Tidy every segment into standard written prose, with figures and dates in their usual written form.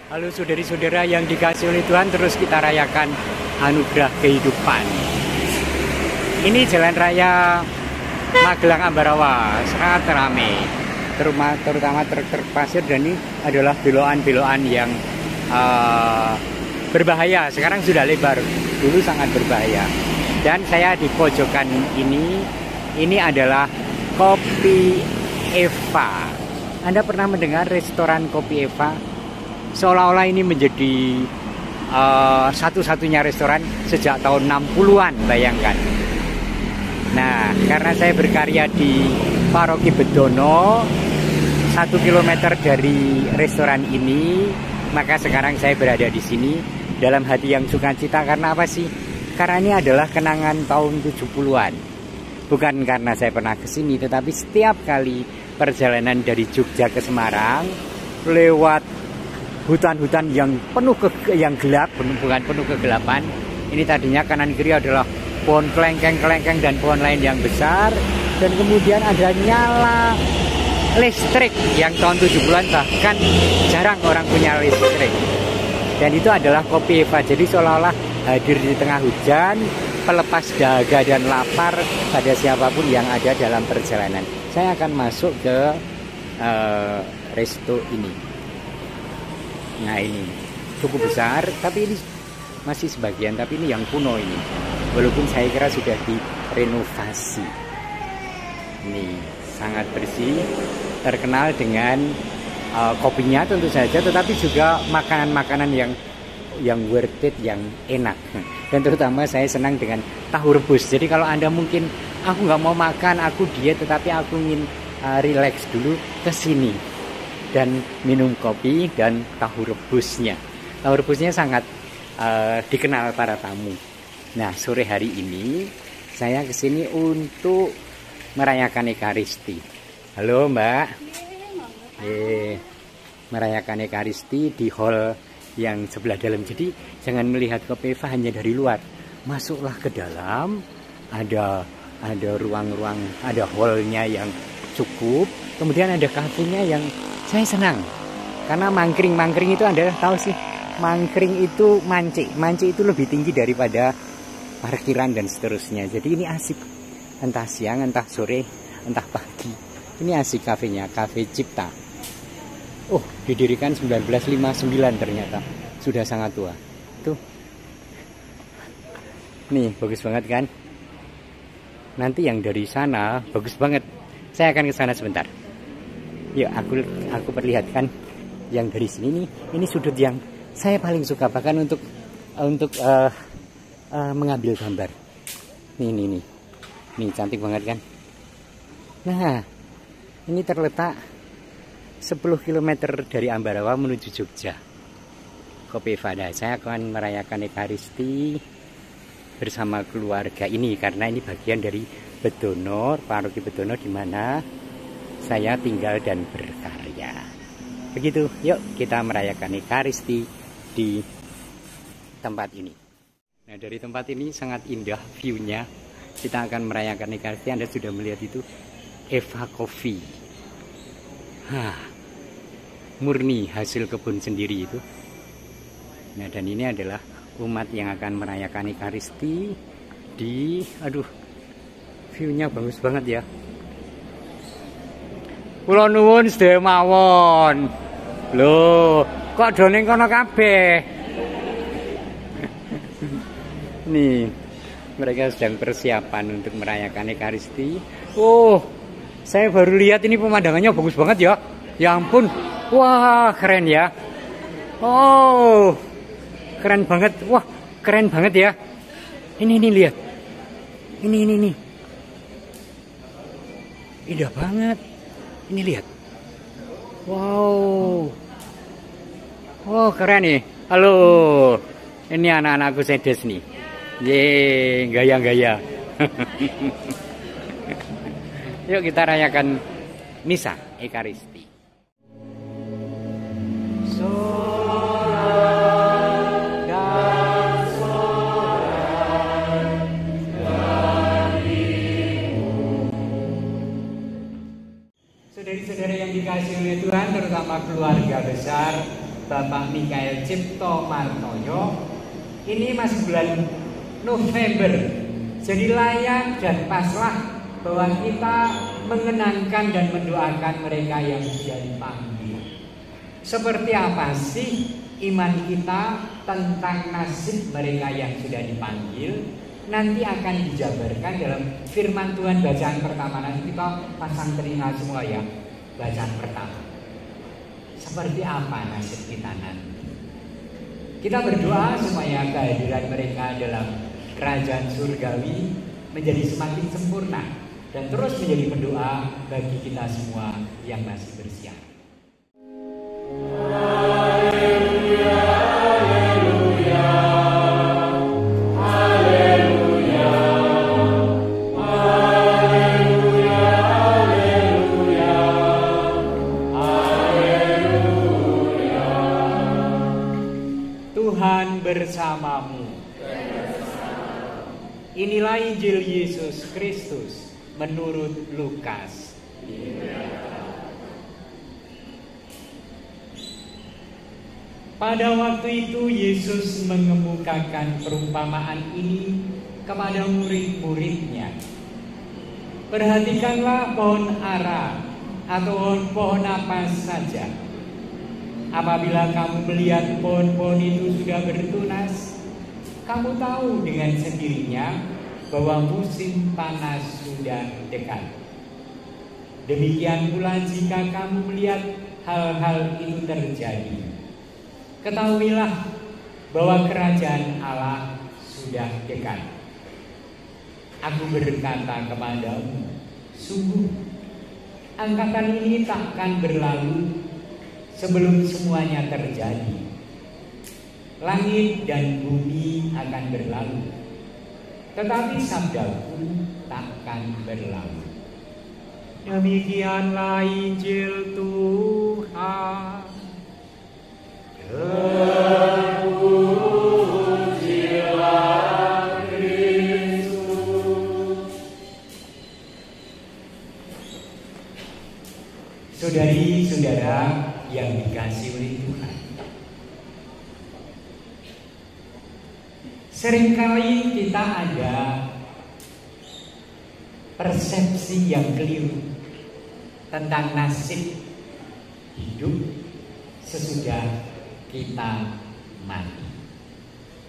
Halo saudari-saudara yang dikasih oleh Tuhan, terus kita rayakan anugerah kehidupan. Ini jalan raya Magelang Ambarawa sangat ramai, terutama truk-truk pasir, dan ini adalah belokan-belokan yang berbahaya. Sekarang sudah lebar, dulu sangat berbahaya. Dan saya di pojokan ini adalah Kopi Eva. Anda pernah mendengar restoran Kopi Eva? Seolah-olah ini menjadi satu-satunya restoran sejak tahun 60-an, bayangkan. Nah, karena saya berkarya di Paroki Bedono, 1 kilometer dari restoran ini, maka sekarang saya berada di sini dalam hati yang sukacita. Karena apa sih? Karena ini adalah kenangan tahun 70-an. Bukan karena saya pernah ke sini, tetapi setiap kali perjalanan dari Jogja ke Semarang lewat hutan-hutan yang yang gelap, bukan penuh kegelapan. Ini tadinya kanan kiri adalah pohon kelengkeng dan pohon lain yang besar, dan kemudian ada nyala listrik yang tahun 70-an bahkan jarang orang punya listrik. Dan itu adalah Kopi Eva. Jadi seolah-olah hadir di tengah hujan, pelepas dahaga dan lapar pada siapapun yang ada dalam perjalanan. Saya akan masuk ke resto ini. Nah, ini cukup besar, tapi ini masih sebagian, tapi ini yang kuno ini. Walaupun saya kira sudah direnovasi. Ini sangat bersih, terkenal dengan kopinya tentu saja, tetapi juga makanan-makanan yang worth it, yang enak. Dan terutama saya senang dengan tahu rebus. Jadi kalau Anda mungkin aku nggak mau makan, aku diet, tetapi aku ingin relax dulu, ke sini dan minum kopi dan tahu rebusnya. Tahu rebusnya sangat dikenal para tamu. Nah, sore hari ini saya kesini untuk merayakan Ekaristi. Halo Mbak. Merayakan Ekaristi di hall yang sebelah dalam. Jadi jangan melihat Kopi Eva hanya dari luar. Masuklah ke dalam. Ada ruang-ruang, ada hallnya yang cukup. Kemudian ada kafenya yang saya senang, karena mangkring itu Anda tahu sih, mangkring itu manci itu lebih tinggi daripada parkiran dan seterusnya. Jadi ini asik, entah siang, entah sore, entah pagi. Ini asik kafenya, Cafe Cipta. Oh, didirikan 1959 ternyata, sudah sangat tua. Tuh, nih bagus banget kan? Nanti yang dari sana bagus banget. Saya akan ke sana sebentar. Yuk, aku perlihatkan yang dari sini nih. Ini sudut yang saya paling suka, bahkan untuk mengambil gambar. Nih cantik banget kan. Nah, ini terletak 10 km dari Ambarawa menuju Jogja. Kopi Eva. Saya akan merayakan Ekaristi bersama keluarga ini, karena ini bagian dari Bedono, Paroki Bedono, di mana saya tinggal dan berkarya. Begitu, yuk kita merayakan Ekaristi di tempat ini. Nah, dari tempat ini sangat indah view-nya. Kita akan merayakan Ekaristi. Anda sudah melihat itu, Eva Coffee. Murni hasil kebun sendiri itu. Nah, dan ini adalah umat yang akan merayakan Ekaristi di, view-nya bagus banget ya. Kula nuwun sedaya mawon. Loh, kok doning kono kabeh? Nih, mereka sedang persiapan untuk merayakan Ekaristi. Oh, saya baru lihat ini pemandangannya bagus banget ya. Ya ampun. Wah, keren ya. Oh, keren banget. Wah, keren banget ya. Ini lihat. Ini. Indah banget. Ini lihat. Wow. Oh, keren nih. Halo. Ini anak-anakku sedes nih. Yeay, gaya-gaya. Yuk kita rayakan misa Ekaristi. Saudari-saudara yang dikasihi oleh Tuhan, terutama keluarga besar Bapak Mikael Cipto Martoyo. Ini masih bulan November, jadi layak dan paslah bahwa kita mengenangkan dan mendoakan mereka yang sudah dipanggil. Seperti apa sih iman kita tentang nasib mereka yang sudah dipanggil? Nanti akan dijabarkan dalam firman Tuhan bacaan pertama. Nanti kita pasang telinga semua ya. Bacaan pertama. Seperti apa nasib kita nanti? Kita berdoa supaya kehadiran mereka dalam kerajaan surgawi menjadi semakin sempurna dan terus menjadi pendoa bagi kita semua yang masih bersiap. Tuhan bersamamu. Inilah Injil Yesus Kristus menurut Lukas. Pada waktu itu Yesus mengemukakan perumpamaan ini kepada murid-muridnya. Perhatikanlah pohon ara atau pohon apa saja. Apabila kamu melihat pohon-pohon itu sudah bertunas, kamu tahu dengan sendirinya bahwa musim panas sudah dekat. Demikian pula jika kamu melihat hal-hal itu terjadi, ketahuilah bahwa kerajaan Allah sudah dekat. Aku berkata kepadamu, sungguh angkatan ini takkan berlalu sebelum semuanya terjadi. Langit dan bumi akan berlalu, tetapi sabdaku takkan berlalu. Demikianlah Injil Tuhan. Terpujilah Kristus. Saudari-saudara yang dikasihi oleh Tuhan, seringkali kita ada persepsi yang keliru tentang nasib hidup sesudah kita mati,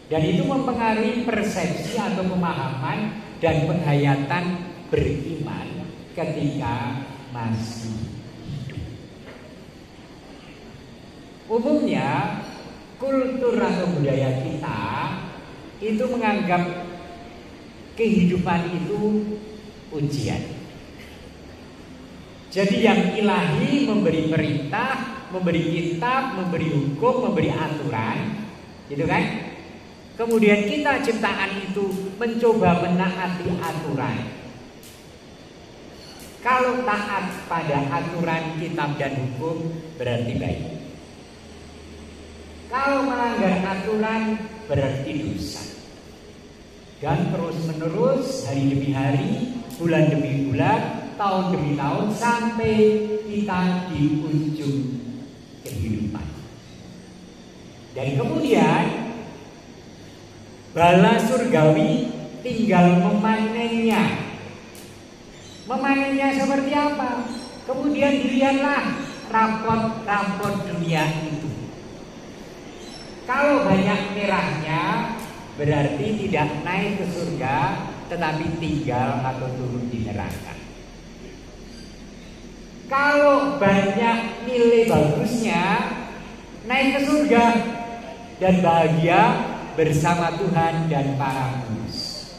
dan itu mempengaruhi persepsi atau pemahaman dan penghayatan beriman ketika masih. Umumnya kultur atau budaya kita itu menganggap kehidupan itu ujian. Jadi yang ilahi memberi perintah, memberi kitab, memberi hukum, memberi aturan, gitu kan? Kemudian kita ciptaan itu mencoba menaati aturan. Kalau taat pada aturan kitab dan hukum berarti baik. Kalau melanggar aturan berarti dosa. Dan terus menerus hari demi hari, bulan demi bulan, tahun demi tahun, sampai kita di ujung kehidupan. Dan kemudian bala surgawi tinggal memanennya. Memanennya seperti apa? Kemudian dilihatlah rapot-rapot dunia itu. Kalau banyak merahnya berarti tidak naik ke surga, tetapi tinggal atau turun di neraka. Kalau banyak nilai bagusnya, naik ke surga dan bahagia bersama Tuhan dan para kudus.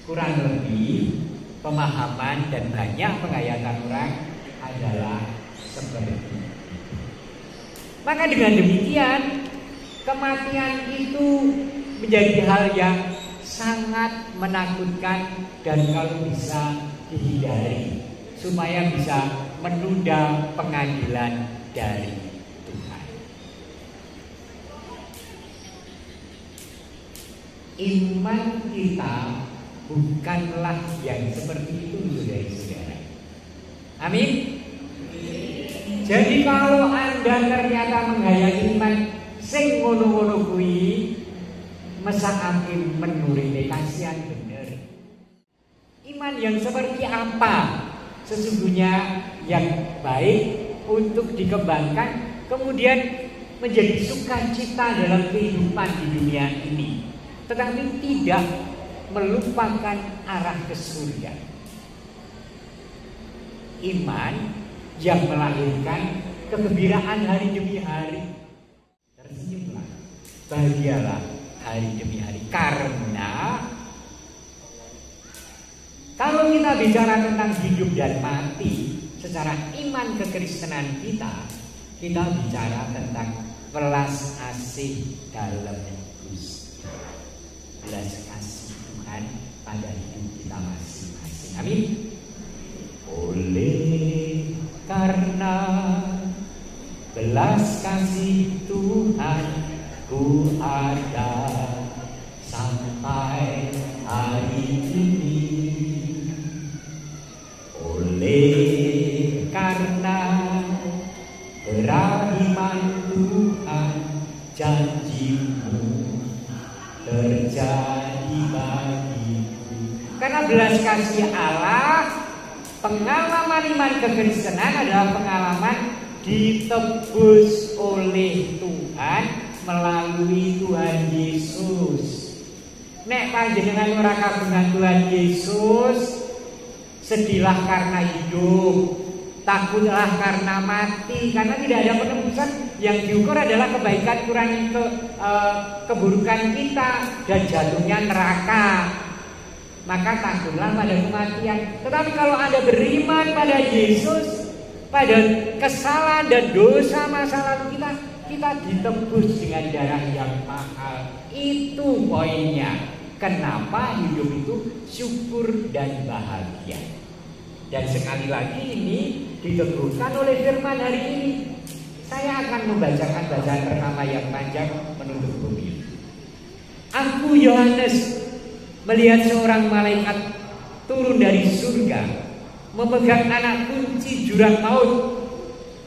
Kurang lebih pemahaman dan banyak penghayatan orang adalah seperti itu. Maka dengan demikian, kematian itu menjadi hal yang sangat menakutkan dan kalau bisa dihindari supaya bisa menunda pengadilan dari Tuhan. Iman kita bukanlah yang seperti itu, saudara-saudara. Amin. Jadi kalau Anda ternyata menghayati iman sing ngono-ngono kuwi, mesakake menurine kasihan bener. Iman yang seperti apa sesungguhnya yang baik untuk dikembangkan, kemudian menjadi sukacita dalam kehidupan di dunia ini, tetapi tidak melupakan arah ke surga. Iman yang melahirkan kegembiraan hari demi hari. Tersenyumlah, bahagialah hari demi hari. Karena kalau kita bicara tentang hidup dan mati secara iman kekristenan kita bicara tentang welas asih dalam Gusti. Welas kasih Tuhan pada hidup kita masing-masing. Amin. Oleh karena belas kasih Tuhan ku ada sampai hari ini. Oleh karena kerahiman Tuhan, janji-Mu terjadi bagiku. Karena belas kasih Allah, pengalaman iman kekristenan adalah pengalaman ditebus oleh Tuhan melalui Tuhan Yesus. Nek panjenengan ora kagungan Tuhan Yesus, sedihlah karena hidup, takutlah karena mati, karena tidak ada penebusan. Yang diukur adalah kebaikan kurangi keburukan kita dan jatuhnya neraka. Maka takutlah pada kematian. Tetapi kalau Anda beriman pada Yesus, pada kesalahan dan dosa masa lalu kita ditebus dengan darah yang mahal. Itu poinnya. Kenapa hidup itu syukur dan bahagia. Dan sekali lagi ini diteguhkan oleh firman hari ini. Saya akan membacakan bacaan pertama yang panjang menutup bumi. Aku Yohanes melihat seorang malaikat turun dari surga, memegang anak kunci jurang maut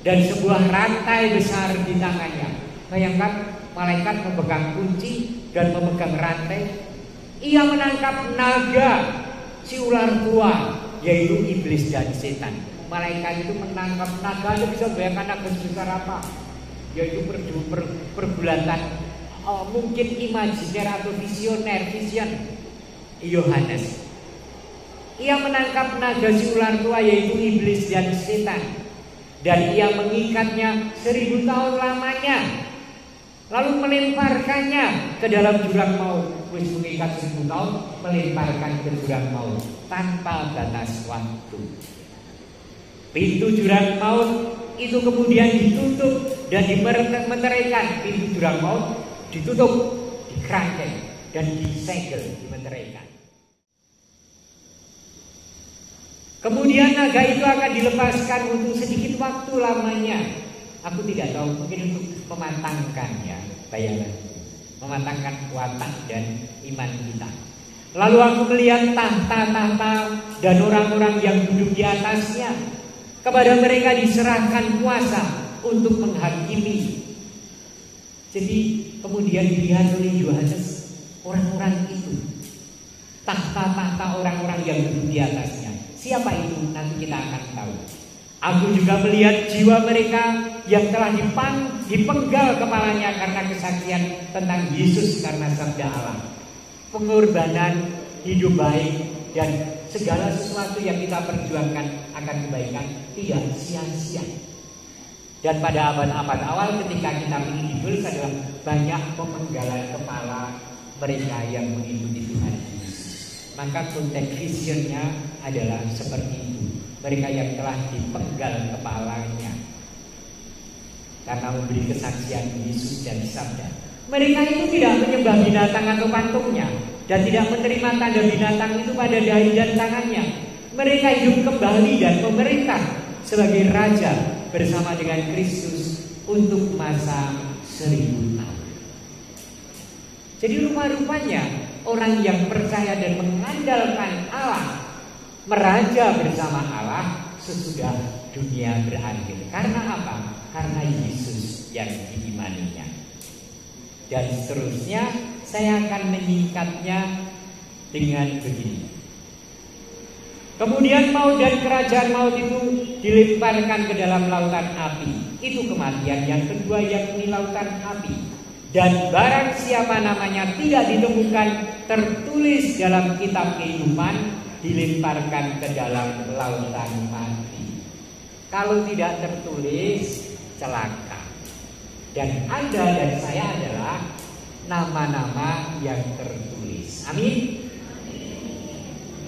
dan sebuah rantai besar di tangannya. Bayangkan, malaikat memegang kunci dan memegang rantai. Ia menangkap naga, si ular tua, yaitu iblis dan setan. Malaikat itu menangkap naga. Anda bisa bayangkan naga sebesar apa? Yaitu pergulatan mungkin imajiner atau visioner, vision Yohanes. Ia menangkap naga si ular tua, yaitu iblis dan setan, dan ia mengikatnya 1000 tahun lamanya, lalu melemparkannya ke dalam jurang maut. Wis mengikat 1000 tahun, melemparkan ke jurang maut tanpa batas waktu. Pintu jurang maut itu kemudian ditutup dan dimeteraikan. Pintu jurang maut ditutup, dikerangkeng dan disegel, dimeteraikan. Kemudian naga itu akan dilepaskan untuk sedikit waktu lamanya. Aku tidak tahu, mungkin untuk mematangkannya, bayangan, mematangkan watak dan iman kita. Lalu aku melihat tahta-tahta dan orang-orang yang duduk di atasnya. Kepada mereka diserahkan kuasa untuk menghakimi. Jadi kemudian dilihat oleh Yohanes orang-orang itu, tahta-tahta orang-orang yang duduk di atasnya. Siapa itu? Nanti kita akan tahu. Aku juga melihat jiwa mereka yang telah dipenggal kepalanya karena kesaksian tentang Yesus, karena sabda Allah. Pengorbanan, hidup baik, dan segala sesuatu yang kita perjuangkan akan kebaikan tidak sia-sia. Dan pada abad-abad awal ketika kita ingin ditulis adalah banyak pemenggalan kepala mereka yang mengikuti Tuhan Yesus. Maka konteks visionnya adalah seperti itu. Mereka yang telah dipenggal kepalanya karena memberi kesaksian Yesus dan sabda. Mereka itu tidak menyembah binatang atau patungnya dan tidak menerima tanda binatang itu pada dahi dan tangannya. Mereka hidup kembali dan memerintah sebagai raja bersama dengan Kristus untuk masa 1000 tahun. Jadi rupa-rupanya orang yang percaya dan mengandalkan Allah meraja bersama Allah sesudah dunia berakhir. Karena apa? Karena Yesus yang diimaninya. Dan seterusnya saya akan menyingkatnya dengan begini. Kemudian maut dan kerajaan maut itu dilemparkan ke dalam lautan api. Itu kematian yang kedua, yakni lautan api. Dan barang siapa namanya tidak ditemukan tertulis dalam kitab kehidupan, dilemparkan ke dalam lautan mati. Kalau tidak tertulis, celaka. Dan Anda dan saya adalah nama-nama yang tertulis. Amin.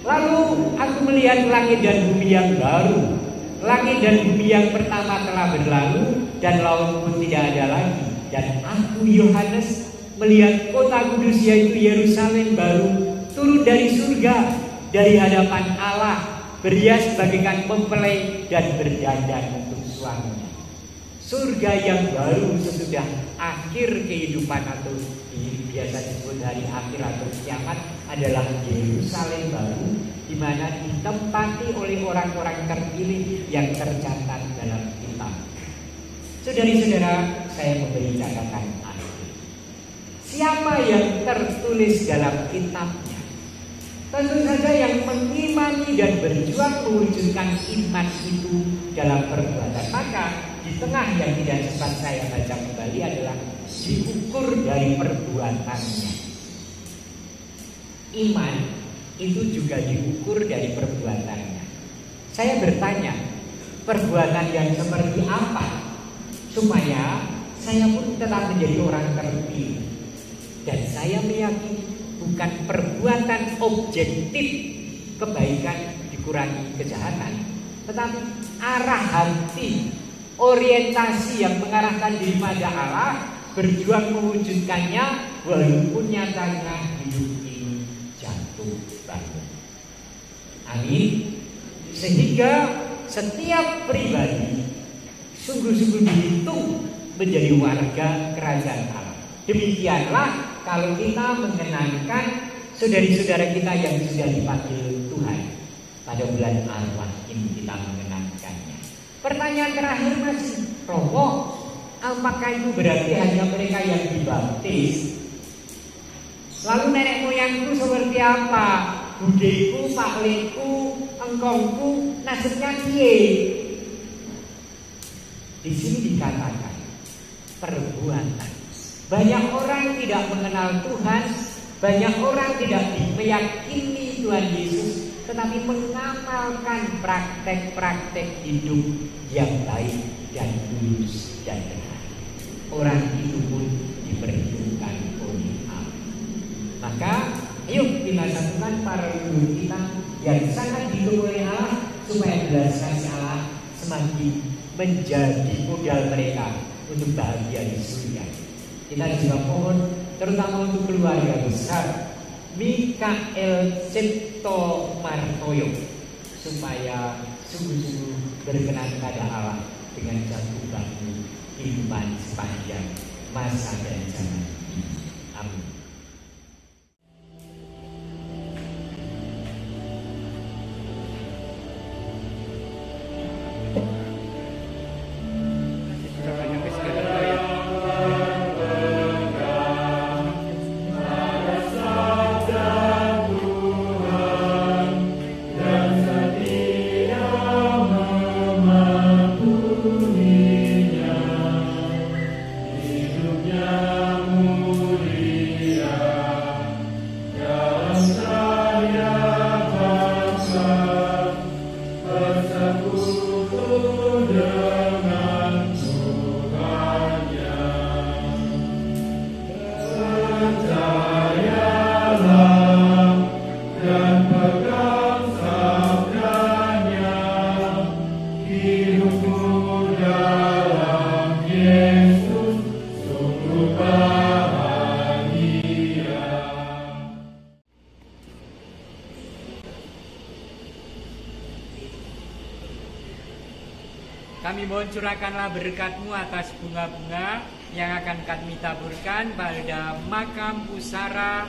Lalu aku melihat langit dan bumi yang baru. Langit dan bumi yang pertama telah berlalu, dan laut pun tidak ada lagi. Dan aku Yohanes melihat kota kudus, yaitu Yerusalem baru, turun dari surga, dari hadapan Allah, berhias bagaikan mempelai dan berdandan untuk suaminya. Surga yang baru sesudah akhir kehidupan, atau biasa disebut hari akhir atau kiamat, adalah Yerusalem baru, di mana ditempati oleh orang-orang terpilih yang tercatat dalam kitab. Saudari-saudara, saya memberi catatan akhir. Siapa yang tertulis dalam kitabnya? Tentu saja yang mengimani dan berjuang mewujudkan iman itu dalam perbuatan. Maka di tengah yang tidak sempat saya baca kembali adalah diukur dari perbuatannya. Iman itu juga diukur dari perbuatannya. Saya bertanya, perbuatan yang seperti apa supaya saya pun tetap menjadi orang terpilih? Dan saya meyakini bukan perbuatan objektif kebaikan dikurangi kejahatan, tetapi arah hati, orientasi yang mengarahkan diri pada Allah, berjuang mewujudkannya walaupun nyatanya hidup ini jatuh bangun. Amin. Sehingga setiap pribadi sungguh-sungguh dihitung menjadi warga kerajaan Allah. Demikianlah kalau kita mengenangkan saudari-saudara kita yang sudah dipanggil Tuhan pada bulan arwah ini, kita mengenangkannya. Pertanyaan terakhir masih, Romo, apakah itu berarti hanya mereka yang dibaptis? Lalu nenek moyangku seperti apa? Budeku, pakleku, engkongku, nasibnya piye? Di sini dikatakan perbuatan. Banyak orang tidak mengenal Tuhan, banyak orang tidak meyakini Tuhan Yesus, tetapi mengamalkan praktek-praktek hidup yang baik dan lurus dan benar. Orang itu pun diperhitungkan oleh Allah. Maka ayo kita satukan para leluhur kita yang sangat dihitung oleh Allah, supaya belas kasih Allah semakin menjadi modal mereka untuk bahagia di surga. Kita juga mohon terutama untuk keluarga besar Mikael Cipto Martoyo, supaya sungguh-sungguh berkenan pada Allah dengan jatuh bangun kehidupan sepanjang masa dan zaman ini. Amin. Kami mohon curahkanlah berkat-Mu atas bunga-bunga yang akan kami taburkan pada makam pusara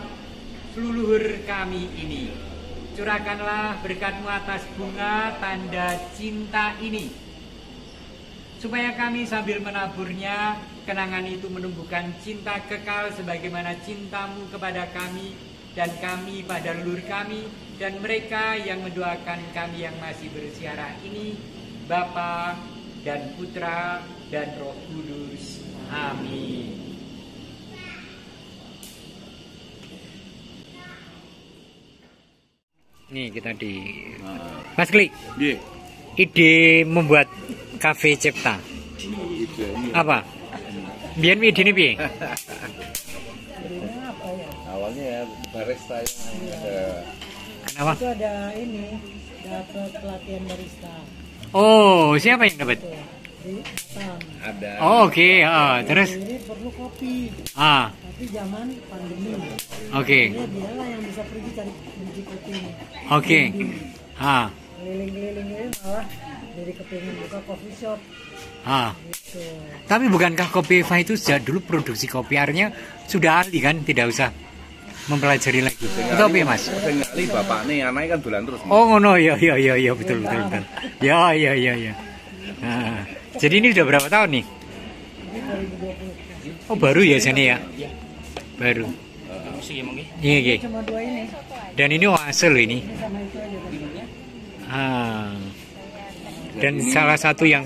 leluhur kami ini. Curahkanlah berkat-Mu atas bunga tanda cinta ini supaya kami sambil menaburnya, kenangan itu menumbuhkan cinta kekal sebagaimana cintamu kepada kami dan kami pada leluhur kami dan mereka yang mendoakan kami yang masih bersiarah ini, Bapa dan Putra dan Roh Kudus. Amin. Nih kita di Mas Klik. Ide membuat kafe Cipta. Apa? Biar ide ini piye? Awalnya ya barista yang Kenapa? Itu ada ini, dapat pelatihan barista. Oh, siapa yang dapat? Di Batam. ada. Oh, oke. Terus? Ini perlu kopi, Ah, tapi zaman pandemi. oke. Ini dialah yang bisa pergi cari biji kopi ini. Oke. Ah, Keliling-keliling malah jadi kepingin buka coffee shop ah. gitu. Tapi bukankah Kopi Eva itu sejak dulu produksi kopi, artinya sudah ahli kan? Tidak usah mempelajari lagi. Itu apa ya, Mas? Sekali bapaknya anaknya kan dolan terus. Oh, ngono, ya betul. Ya. Nah, jadi ini udah berapa tahun nih? Ini 2020. Oh, baru ya sini ya? Baru. Iya, iya. Cuma dua ini. Dan ini hasil ini. Ini sama itu aja. Ah. Dan salah satu yang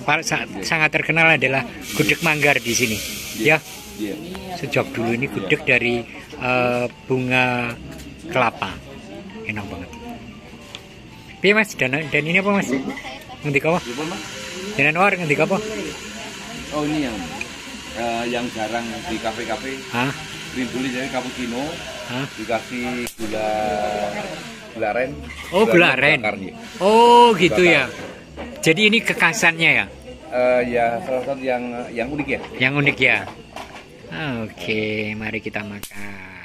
sangat terkenal adalah gudeg manggar di sini. Ya. Iya. Sejak dulu ini gudeg dari bunga kelapa. Enak banget. Piye Mas? Dan ini apa Mas? Ngendi apa? Apa, Mas? Dan Anwar ngendi apa? Oh, ini yang jarang di kafe-kafe. Hah? Dibeli jadi cappuccino, Hah? dikasih gula aren. Oh, gula aren. bakar, ya. Oh, gitu Bakar. ya. Jadi ini kekhasannya ya? Ya salah satu yang unik ya. Yang unik ya. Oke, mari kita makan.